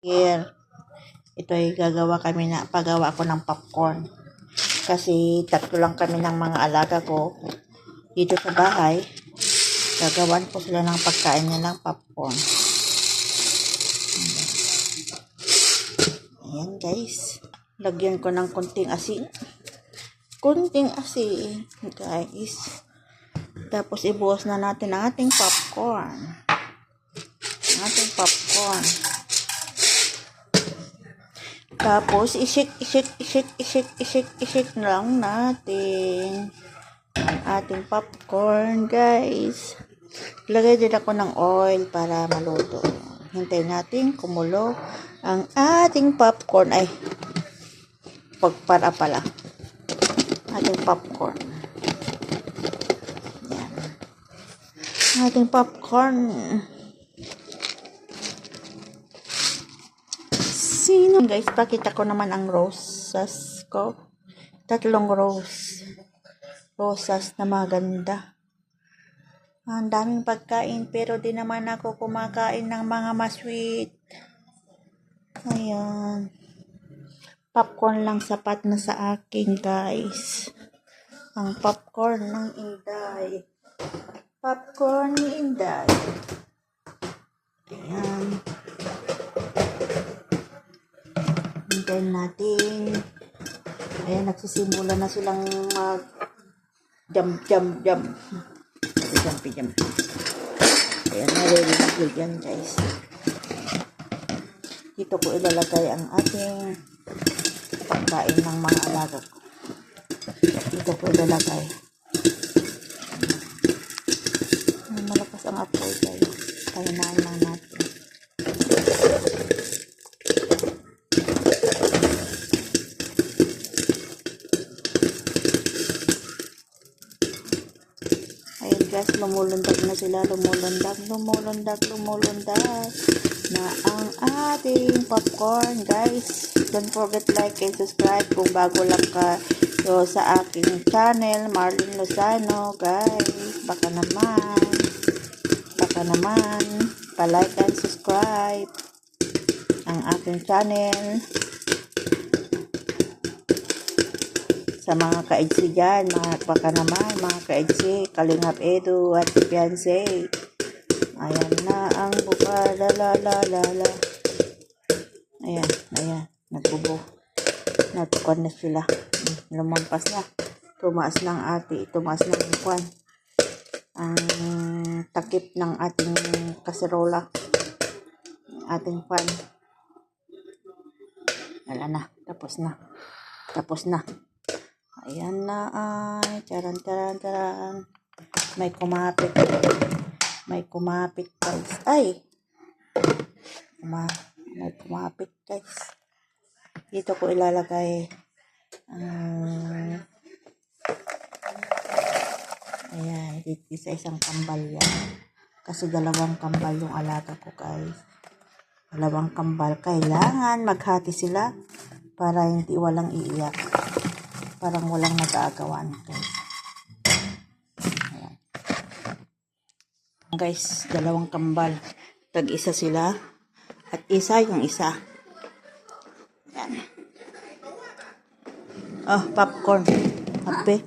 Here, ito ay pagawa ko ng popcorn. Kasi tatlo lang kami ng mga alaga ko dito sa bahay. Gagawan ko sila ng pagkain nilang popcorn. Ayan guys. Lagyan ko ng konting asin. Guys. Tapos ibuhos na natin ang ating popcorn. Tapos i-shake lang natin ang ating popcorn, guys. Lagay din ako ng oil para maluto. Hintayin natin kumulo ang ating popcorn. Ay, pagpara pala. Ating popcorn. Yan. Ating popcorn. Guys, pakita ko naman ang rosas ko. 3 rosas na maganda. Ang daming pagkain, pero di naman ako kumakain ng mga masweet. Ayan. Popcorn lang sapat na sa akin, guys. Ang popcorn ng Inday. Popcorn ni Inday. Ayan. Hintayin natin. Ayan, nagsisimula na silang jump. Jump. Ayan, nalililig yan, guys. Dito ko ilalagay ang ating pagkain ng mga alaga ko. Dito ko ilalagay. Malakas ang apoy, guys. Kahinaan lang natin. Ayun guys, lumulundag na sila. Lumulundag na ang ating popcorn, guys. Don't forget like and subscribe kung bago lang ka sa aking channel, Marlene Lozano, guys. Baka naman pa-like and subscribe ang aking channel. Sa mga ka-EDSI dyan, mga ka-EDSI, Kalingap Edu at si Fiancé. Ayan na ang buka, la. Ayan, nagbubuo na sila. Lumampas na. Tumaas ng buwan. Ang takip ng ating kaserola. Ating pan. Wala na, tapos na. Ayan na ay, taran. May kumapit guys. Ay! May kumapit guys. Dito ko ilalagay ayan, dito sa isang kambal yan. Kasi 2 kambal yung alaga ko, guys. 2 kambal. Kailangan maghati sila para hindi walang iiyak. Parang walang nag-aagawan, guys. Ayan. Guys, 2 kambal. Tag-isa sila. At isa yung isa. Ayan. Oh, popcorn. Happy.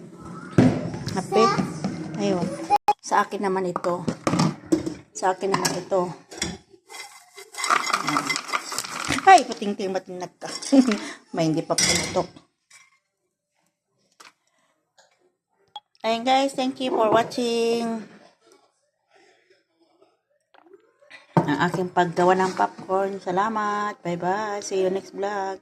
Ayun. Sa akin naman ito. Ayan. Ay, pating-ting matinag ka. May hindi pa punutok. Ayan guys, thank you for watching ang aking paggawa ng popcorn. Salamat. Bye-bye. See you next vlog.